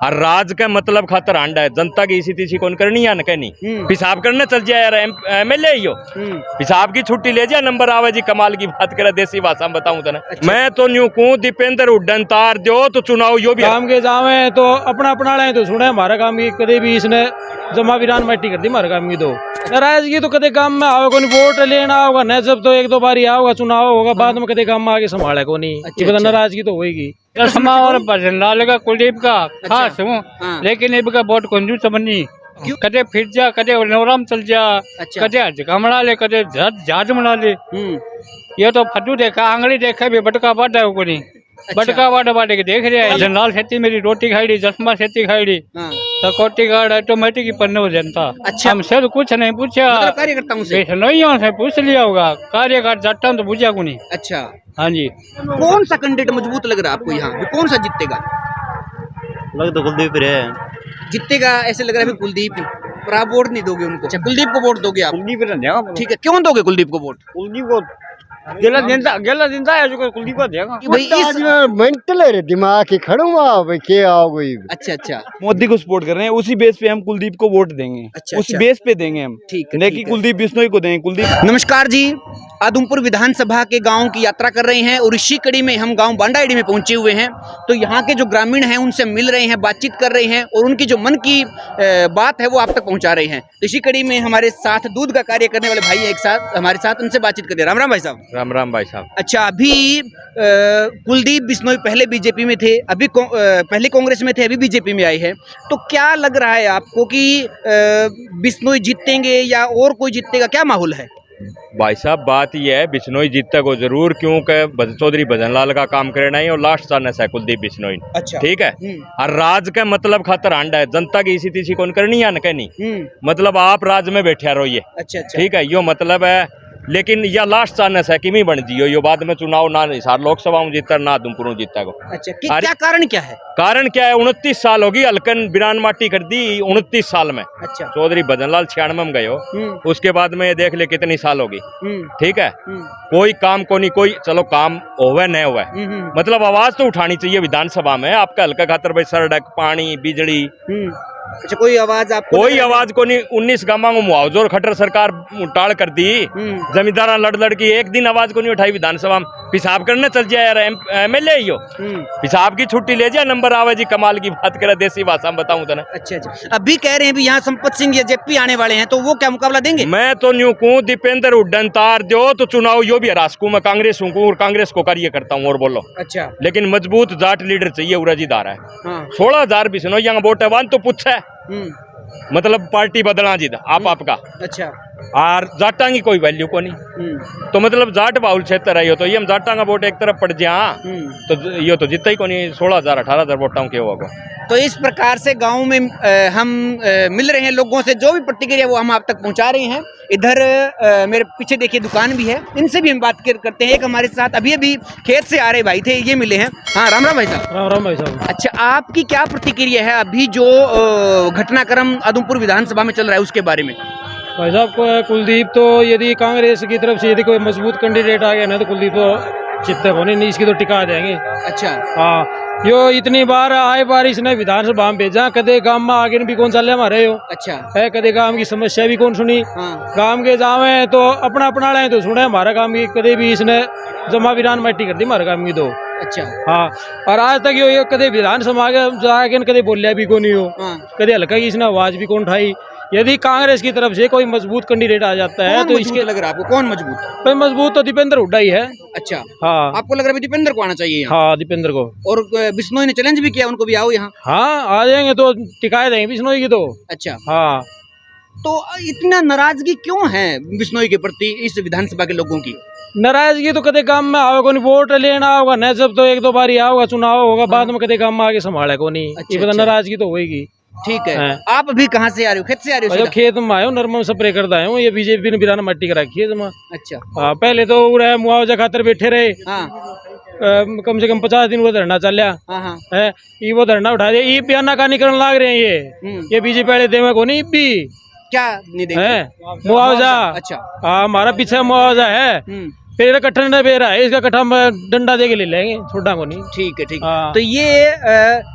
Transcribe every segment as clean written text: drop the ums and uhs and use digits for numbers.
और राज का मतलब खातर आंडा है, जनता की इसी तीसी कौन करनी है न कहनी पेशाब करने चल जाए यार एमएलए ही हो पेशाब की छुट्टी ले जा नंबर आवे जी। कमाल की बात करे, देसी भाषा में बताऊं तो ना। अच्छा। मैं तो न्यू कहूं दीपेंद्र उड्डन तार दो तो चुनाव यो भी काम के जावे तो अपना अपना लाए तो सुने हमारा काम की कदे भी इसने जमा विरान मट्टी कर दी हमारे काम की। तो नाराजगी तो कदे काम में आओगे नहीं, वोट लेना होगा न, जब तो एक दो बार आओगा चुनाव होगा, बाद में कदे काम में आगे संभाले को नहीं। अच्छा। नाराजगी तो होगी और भजन लाल का कुलदीप का खास हूँ। लेकिन इनका वोट कंजूस बनी, कदे फिर जा कदे नवराम चल जा। अच्छा। कदे हजकमड़ा ले कदे जहाज मना ले। ये तो फटू देखा आंगली देखा भी बटका बाटा है को नहीं। अच्छा। बटका बाटा बाटे के देख रहे हैं। जनरल खेती मेरी रोटी खाई दी, चश्मा खेती खाई दी, सिक्योरिटी गार्ड ऑटोमेटिक पन्ने हो जनता। अच्छा। हमसे तो कुछ नहीं पूछा, कार्यकर्ताओं से नहीं से पूछ लिया होगा, कार्यकर्ता जाता तो पूछा को नहीं। अच्छा। हाँ जी। कौन सा कैंडिडेट मजबूत लग रहा है आपको यहाँ, कौन सा जीतेगा? लग तो कुलदीप रहे जीतेगा ऐसे लग रहा है कुलदीप ही, पर आप वोट नहीं दोगे उनको? अच्छा, कुलदीप को वोट दोगे आप? कुलदीप ठीक है, क्यों दोगे कुलदीप को वोट? कुलदीप को गेला दिन है जो कुलदीप को देगा भाई। इस मेंटल है दिमाग की खड़ूंगा भाई क्या आओ गई। अच्छा अच्छा, मोदी को सपोर्ट कर रहे हैं, उसी बेस पे हम कुलदीप को वोट देंगे। अच्छा, उस बेस पे देंगे हम। ठीक है, लेकिन कुलदीप बिश्नोई को देंगे। कुलदीप। नमस्कार जी, आदमपुर विधानसभा के गांव की यात्रा कर रहे हैं और इसी कड़ी में हम गांव बांडाईडी में पहुंचे हुए हैं। तो यहाँ के जो ग्रामीण हैं उनसे मिल रहे हैं, बातचीत कर रहे हैं और उनकी जो मन की बात है वो आप तक पहुंचा रहे हैं। तो इसी कड़ी में हमारे साथ दूध का कार्य करने वाले भाई एक साथ हमारे साथ, उनसे बातचीत करिए। राम राम भाई साहब। राम राम भाई साहब। अच्छा, अभी कुलदीप बिश्नोई पहले बीजेपी में थे, अभी पहले कांग्रेस में थे, अभी बीजेपी में आए हैं। तो क्या लग रहा है आपको कि बिश्नोई जीतेंगे या और कोई जीतेगा, क्या माहौल है? भाई साहब बात यह है बिश्नोई जीतता को जरूर, क्योंकि चौधरी भजन लाल का काम करना ही और लास्ट चांस है कुलदीप बिश्नोई। अच्छा। ठीक है। और राज का मतलब खातर आंडा है, जनता की इसी तीसी कौन करनी है न कहनी मतलब आप राज में बैठे रहिए। अच्छा अच्छा। ठीक है, यो मतलब है। लेकिन यह लास्ट चांस है कि बन जियो यो बाद में चुनाव ना हिसार लोकसभा में जीता ना आदमपुर में जीता को। अच्छा, क्या कारण क्या है? कारण क्या है, 29 साल होगी हल्कन बिरान माटी कर दी 29 साल में। अच्छा। चौधरी भजन लाल 96 में गए हो, उसके बाद में ये देख ले कितनी साल होगी। ठीक है, कोई काम को नहीं, कोई चलो काम होवे न होवे, मतलब आवाज तो उठानी चाहिए विधानसभा में। आपका हल्का खातर भाई सड़क पानी बिजली। अच्छा, कोई आवाज आपको? कोई आवाज को नहीं। 19 गांव को मुआवजा और खटर सरकार टाल कर दी, जमींदारा लड़ लड़ की एक दिन आवाज को नहीं उठाई विधानसभा में। पेशाब करने चल जाए यार एमएलए ही हो पेशाब की छुट्टी ले जा नंबर आवे जी। कमाल की बात करे, देसी भाषा में बताऊं तो ना। अच्छा अच्छा, अभी कह रहे हैं भी यहाँ संपत सिंह या जेपी आने वाले हैं, तो वो क्या मुकाबला देंगे? मैं तो न्यू कहूं दीपेंद्र उड्डन तार दो तो चुनाव यो भी हरा सकूं। मैं कांग्रेस हूँ और कांग्रेस को कार्य करता हूँ और बोलो। अच्छा। लेकिन मजबूत जाट लीडर चाहिए, उराजीदार है। 16,000 भी सुनो यहाँ वोट है तो पूछा मतलब पार्टी बदलना जीत आप आपका। अच्छा। और जाटा की कोई वैल्यू को नहीं, तो मतलब जाट बाहुल क्षेत्र है तो ये हम जाटा का वोट एक तरफ पड़ जा तो ये तो जीता ही को नहीं। 16,000 18,000 वोटां के होगा। तो इस प्रकार से गांव में हम मिल रहे हैं लोगों से, जो भी प्रतिक्रिया वो हम आप तक पहुंचा रहे हैं। इधर मेरे पीछे देखिए दुकान भी है, इनसे भी हम बात करते हैं। एक हमारे साथ अभी खेत से आ रहे भाई थे, ये मिले हैं। हाँ, राम राम भाई साहब। राम राम भाई साहब। अच्छा, आपकी क्या प्रतिक्रिया है अभी जो घटनाक्रम आदमपुर विधानसभा में चल रहा है उसके बारे में? भाई साहब को कुलदीप तो यदि कांग्रेस की तरफ से यदि कोई मजबूत कैंडिडेट आ गया ना तो कुलदीप तो चित्ते होने नहीं, इसकी तो टिका देंगे। अच्छा। हाँ, यो इतनी बार आए बार इसने विधानसभा में भेजा, कदे गांव में आगे भी कौन चले हमारे हो। अच्छा है, कदे गांव की समस्या भी कौन सुनी। गांव के जावे तो अपना अपना लाए तो सुने हमारा काम की, कदे भी इसने जमा विरान मट्टी कर दी हमारे काम की। तो अच्छा। हाँ, और आज तक यो कदे विधानसभा जाके कदे बोलिया भी कौन हो, कदे हल्का की इसने आवाज भी कौन उठाई। यदि कांग्रेस की तरफ से कोई मजबूत कैंडिडेट आ जाता है तो इसके लग रहा है आपको कौन मजबूत? तो मजबूत तो दीपेंद्र हुड्डा ही है। अच्छा। हाँ, आपको लग रहा है दीपेंद्र को आना चाहिए यहाँ? हाँ, दीपेंद्र को। और बिश्नोई ने चैलेंज भी किया, उनको भी आओ यहाँ। हाँ, आ जाएंगे तो टिकाए देंगे बिश्नोई की तो। अच्छा। हाँ, तो इतना नाराजगी क्यों है बिश्नोई के प्रति इस विधानसभा के लोगों की? नाराजगी तो कदे काम में आओगे नहीं, वोट लेना होगा न, जब तो एक दो बार आओगा चुनाव होगा, बाद में कदे काम में आगे संभाले को नहीं। अच्छा, नाराजगी तो होगी। ठीक है। आप अभी कहाँ से आ रहे हो? खेत से आ रहे हो? खेत में आये हो, नरम स्प्रे करता हूँ। ये बीजेपी ने बिराना मट्टी कर रखी है जमा। अच्छा। हाँ, पहले तो मुआवजा खातर बैठे रहे। कम से कम 50 दिन वो धरना चल रहा है। ये वो धरना उठा दिया, ये बयाना का निकलने लग रहे हैं। ये बीजेपी वाले देवे को नहीं भी क्या नहीं देंगे मुआवजा। अच्छा। हाँ, हमारा पीछे मुआवजा है। पेड़ कट्ठा ने बेरा है, इसका कट्ठा हम डंडा दे के ले लेंगे, छोटा को नहीं। ठीक है, ठीक है। हाँ। तो ये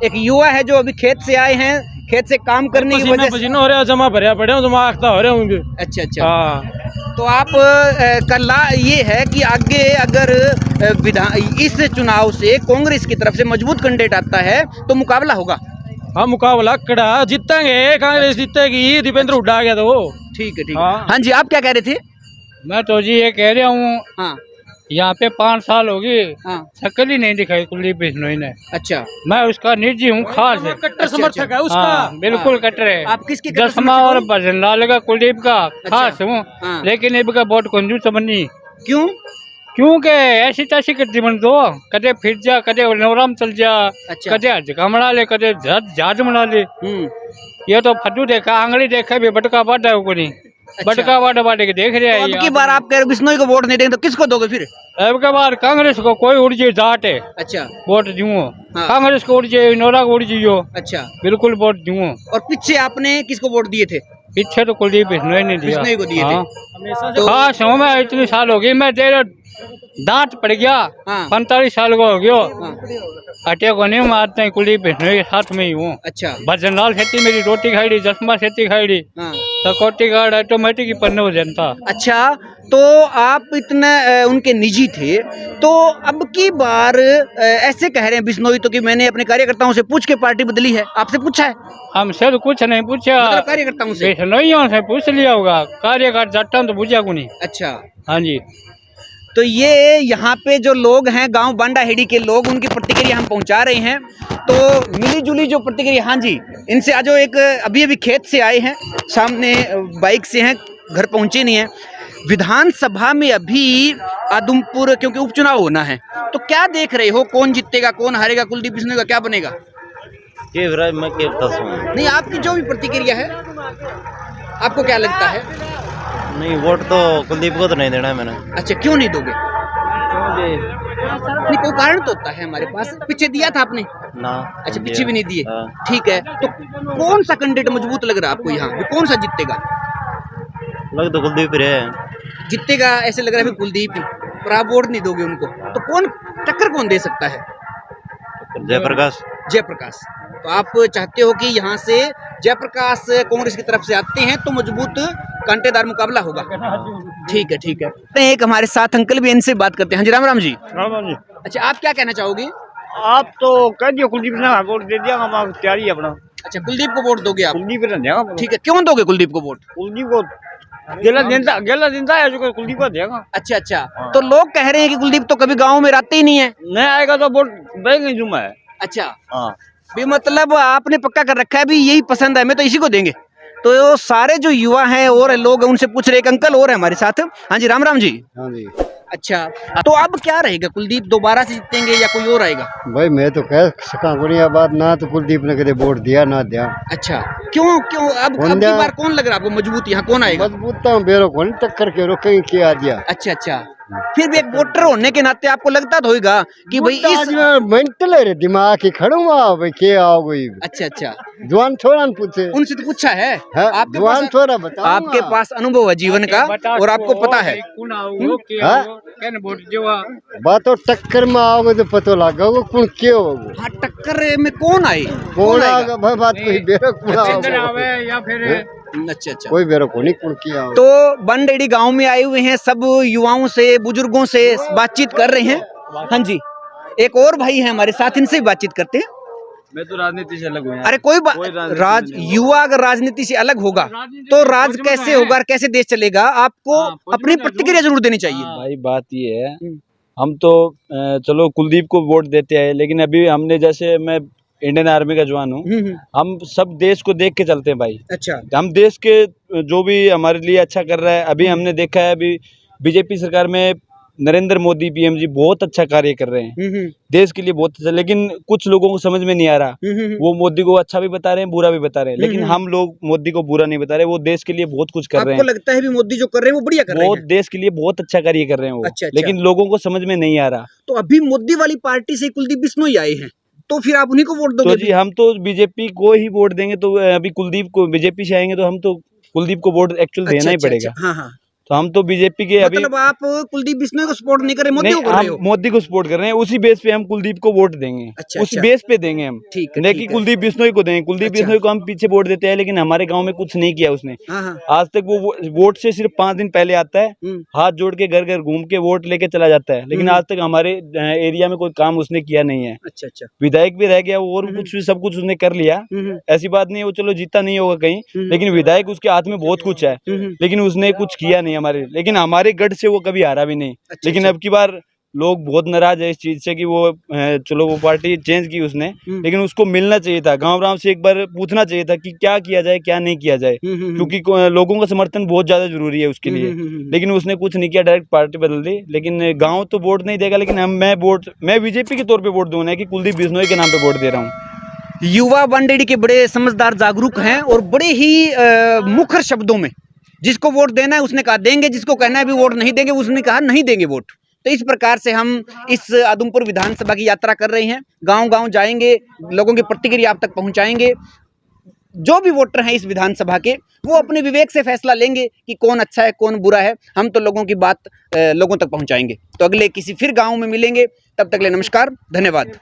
एक युवा है जो अभी खेत से आए हैं, खेत से काम करने की वजह से। पसीना हो रहा, जमा भरया पड़े, जमा आखता हो रहे होंगे। अच्छा अच्छा। हाँ। तो आप कला ये है कि आगे अगर विधान इस चुनाव से कांग्रेस की तरफ से मजबूत कैंडिडेट आता है तो मुकाबला होगा। हाँ, मुकाबला कड़ा, जीतेंगे, कांग्रेस जीतेगी, दीपेंद्र हुड्डा आ गया तो। ठीक है, ठीक है। हाँ। हाँ जी, आप क्या कह रहे थे? मैं तो जी ये कह रहा हूँ, हाँ यहाँ पे 5 साल हो गए, हाँ। शक्ल ही नहीं दिखाई कुलदीप बिश्नोई ने। अच्छा, मैं उसका निजी हूँ, खास है। कट्टर समर्थक है उसका। हाँ, बिल्कुल कट्टर है। आप किसके कट्टर दसमा समर्थक और हो? भजन लाल का, कुलदीप का खास हूँ। हाँ। लेकिन इनका बहुत कंजूस समझनी, क्यों? क्योंकि ऐसी तैसी करती मन दो, कदे फिर जा, कदे नवराम चल जा, अच्छा। कदे हजका बना ले, कदे जहाज बना ले। हम्म। ये तो फटू देखा, आंगली देखा भी, बटका बाटा है ऊपर ही। बटका बाटा बाटे के देख रहे तो अब की हैं। बार आप कह रहे बिश्नोई को वोट नहीं देंगे तो किसको दोगे फिर? अब के बार कांग्रेस को कोई उड़ जाए जाट है, अच्छा वोट दूँ। हाँ। कांग्रेस को उड़ जाए, नोरा को उड़ जाइयो, अच्छा। बिल्कुल वोट दूँ। और पीछे आपने किसको वोट दिए थे? पीछे तो कुलदीप बिश्नोई ने दिया। बिश्नोई को दिए थे। हाँ। तो खास हूँ मैं, इतनी साल हो गई, मैं तेरे दांत पड़ गया, हाँ। 45 साल का हो गया। हाँ। अटे को नहीं मारते, कुलदीप बिश्नोई के साथ में ही हूँ। अच्छा। भजन लाल खेती मेरी रोटी खाई दी, चश्मा खेती खाई दी, हाँ। सिक्योरिटी गार्ड ऑटोमेटिक ही पन्ने हो जनता। अच्छा, तो आप इतने उनके निजी थे, तो अब की बार ऐसे कह रहे हैं बिश्नोई तो कि मैंने अपने कार्यकर्ताओं से पूछ के पार्टी बदली है, आपसे पूछा है? हमसे तो कुछ नहीं पूछा, मतलब कार्यकर्ताओं से? बिश्नोइयों से पूछ लिया होगा, कार्यकर्ता जट्टा तो पूछा को नहीं। अच्छा, हाँ जी। तो ये यहाँ पे जो लोग हैं गांव बांडाहेड़ी के लोग, उनकी प्रतिक्रिया हम पहुंचा रहे हैं। तो मिली जुली जो प्रतिक्रिया, हाँ जी, इनसे आज एक अभी खेत से आए हैं, सामने बाइक से हैं, घर पहुंचे नहीं हैं। विधानसभा में अभी आदमपुर क्योंकि उपचुनाव होना है, तो क्या देख रहे हो, कौन जीतेगा, कौन हारेगा, कुलदीप बिश्नोई का क्या बनेगा? मैं क्या बता सकूं? नहीं, आपकी जो भी प्रतिक्रिया है, आपको क्या लगता है? नहीं, वोट तो कुलदीप को तो नहीं देना है मैंने। अच्छा, क्यों नहीं दोगे? नहीं, कोई कारण तो होता है हमारे पास। पीछे दिया था आपने? ना। अच्छा, पीछे भी नहीं दिए। हाँ। ठीक है, तो कौन सा कैंडिडेट मजबूत लग रहा है आपको यहाँ, कौन सा जीतेगा? लग तो कुलदीप ही है। जीतेगा ऐसे लग रहा है फिर कुलदीप ही, पर आप वोट नहीं दोगे उनको, तो कौन टक्कर कौन दे सकता है? जयप्रकाश। जयप्रकाश। तो आप चाहते हो कि यहाँ से जयप्रकाश कांग्रेस की तरफ से आते हैं तो मजबूत कांटेदार मुकाबला होगा। ठीक है, ठीक है। एक हमारे साथ अंकल भी, इनसे बात करते हैं। हाँ जी, राम राम जी। जी। अच्छा, आप क्या कहना चाहोगे? आप तो कह दियो कुलदीप ने वोट दे दिया, हम तैयारी है अपना। अच्छा, कुलदीप को वोट दोगे आप? कुलदीप ने देगा। ठीक है, क्यों दोगे कुलदीप को वोट? कुलदीप को गेला दिन है जो कुलदीप को देगा। अच्छा अच्छा। तो लोग कह रहे हैं कि कुलदीप तो कभी गांव में रहते ही नहीं है। नहीं आएगा तो वोट देंगे जुम्मा है। अच्छा, हाँ। भी मतलब आपने पक्का कर रखा है, भी यही पसंद है, मैं तो इसी को देंगे। तो ये सारे जो युवा हैं और लोग उनसे पूछ रहे, एक अंकल और है हमारे साथ। हाँ जी, राम राम जी। हाँ जी। अच्छा, तो अब क्या रहेगा, कुलदीप दोबारा से जीतेंगे या कोई और आएगा? भाई मैं तो कह सका बात ना, तो कुलदीप ने कदे वोट दिया ना दिया। अच्छा, क्यों क्यों अब की बार कौन लग रहा है आपको मजबूत, यहाँ कौन आएगा? मजबूत बेरो कौन टक्कर के रोकेंगे किया दिया। अच्छा अच्छा। फिर भी एक वोटर होने के नाते आपको लगता तो होगा कि भाई इस मेंटल है रे, दिमाग ही खड़ूंगा भाई के आओ गई। अच्छा अच्छा। जवान छोरा पूछे, उनसे तो पूछा है? आपके जवान छोरा बताओ, आपके पास अनुभव है जीवन का और आपको पता है। बातों टक्कर में आओगे तो पता लगा कौन क्यों होगा। हाँ, टक्कर में कौन आए, कौन आएगा भाई, बात कोई बेरो या फिर अच्छा अच्छा। कोई बेरो को नहीं कौन किया। तो बांडाहेड़ी गांव में आए हुए हैं, सब युवाओं से, बुजुर्गों से बातचीत कर रहे हैं। हाँ जी, एक और भाई है हमारे साथ, इनसे भी बातचीत करते हैं। मैं तो राजनीति से अलग हूँ। अरे कोई बात, युवा अगर राजनीति से अलग होगा तो राज कैसे होगा, कैसे देश चलेगा, आपको अपनी प्रतिक्रिया जरूर देनी चाहिए। भाई बात ये है, हम तो चलो कुलदीप को वोट देते हैं, लेकिन अभी हमने, जैसे मैं इंडियन आर्मी का जवान हूँ, हम सब देश को देख के चलते हैं भाई। अच्छा। हम देश के जो भी हमारे लिए अच्छा कर रहा है, अभी हमने देखा है, अभी बीजेपी सरकार में नरेंद्र मोदी पीएम जी बहुत अच्छा कार्य कर रहे हैं, देश के लिए बहुत अच्छा, लेकिन कुछ लोगों को समझ में नहीं आ रहा। वो मोदी को अच्छा भी बता रहे हैं, बुरा भी बता रहे हैं, लेकिन हम लोग मोदी को बुरा नहीं बता रहे, वो देश के लिए बहुत कुछ कर रहे हैं। आपको लगता है भी मोदी जो कर रहे हैं वो बढ़िया कर रहे हैं? देश के लिए बहुत अच्छा कार्य कर रहे हैं वो। अच्छा। लेकिन लोगों को समझ में नहीं आ रहा। तो अभी मोदी वाली पार्टी से कुलदीप बिश्नोई आए हैं, तो फिर आप उन्हीं को वोट दोगे? तो जी हम तो बीजेपी को ही वोट देंगे। तो अभी कुलदीप को, बीजेपी से आएंगे तो हम तो कुलदीप को वोट एक्चुअल देना ही पड़ेगा। हाँ हाँ। तो हम तो बीजेपी के अभी मतलब आप कुलदीप बिश्नोई को सपोर्ट नहीं कर रहे, मोदी नहीं, को कर रहे हो? हम मोदी को सपोर्ट कर रहे हैं, उसी बेस पे हम कुलदीप को वोट देंगे। अच्छा, उस अच्छा। बेस पे देंगे हम, ठीक है, नहीं ठीक कि है। कुलदीप बिश्नोई को देंगे। कुलदीप अच्छा। बिश्नोई को हम पीछे वोट देते हैं, लेकिन हमारे गांव में कुछ नहीं किया उसने। हाँ, हाँ। आज तक वो वोट से सिर्फ 5 दिन पहले आता है, हाथ जोड़ के घर घर घूम के वोट लेके चला जाता है, लेकिन आज तक हमारे एरिया में कोई काम उसने किया नहीं है। अच्छा, अच्छा। विधायक भी रह गया और कुछ भी, सब कुछ उसने कर लिया। ऐसी बात नहीं है, वो चलो जीता नहीं होगा कहीं, लेकिन विधायक उसके हाथ में बहुत कुछ है, लेकिन उसने कुछ किया नहीं हमारे, लेकिन हमारे गढ़ से वो कभी हारा भी नहीं। अच्छा, लेकिन अब की बार लोग बहुत नाराज है इस चीज से कि वो चलो वो पार्टी चेंज की उसने, लेकिन उसको मिलना चाहिए था, गांव से एक बार पूछना चाहिए था कि क्या किया जाए क्या नहीं किया जाए, क्योंकि लोगों का समर्थन बहुत ज्यादा जरूरी है उसके लिए। लेकिन उसने कुछ नहीं किया, डायरेक्ट पार्टी बदल दी। लेकिन गाँव तो वोट नहीं देगा, लेकिन मैं बीजेपी के तौर पर वोट दूंगा, कि कुलदीप बिश्नोई के नाम पे वोट दे रहा हूँ। युवा बांडेडी के बड़े समझदार, जागरूक हैं और बड़े ही मुखर शब्दों में जिसको वोट देना है उसने कहा देंगे, जिसको कहना है भी वोट नहीं देंगे उसने कहा नहीं देंगे वोट। तो इस प्रकार से हम इस आदमपुर विधानसभा की यात्रा कर रहे हैं, गांव-गांव जाएंगे, लोगों की प्रतिक्रिया आप तक पहुंचाएंगे। जो भी वोटर हैं इस विधानसभा के, वो अपने विवेक से फैसला लेंगे कि कौन अच्छा है कौन बुरा है। हम तो लोगों की बात लोगों तक पहुंचाएंगे। तो अगले किसी फिर गाँव में मिलेंगे, तब तक ले नमस्कार, धन्यवाद।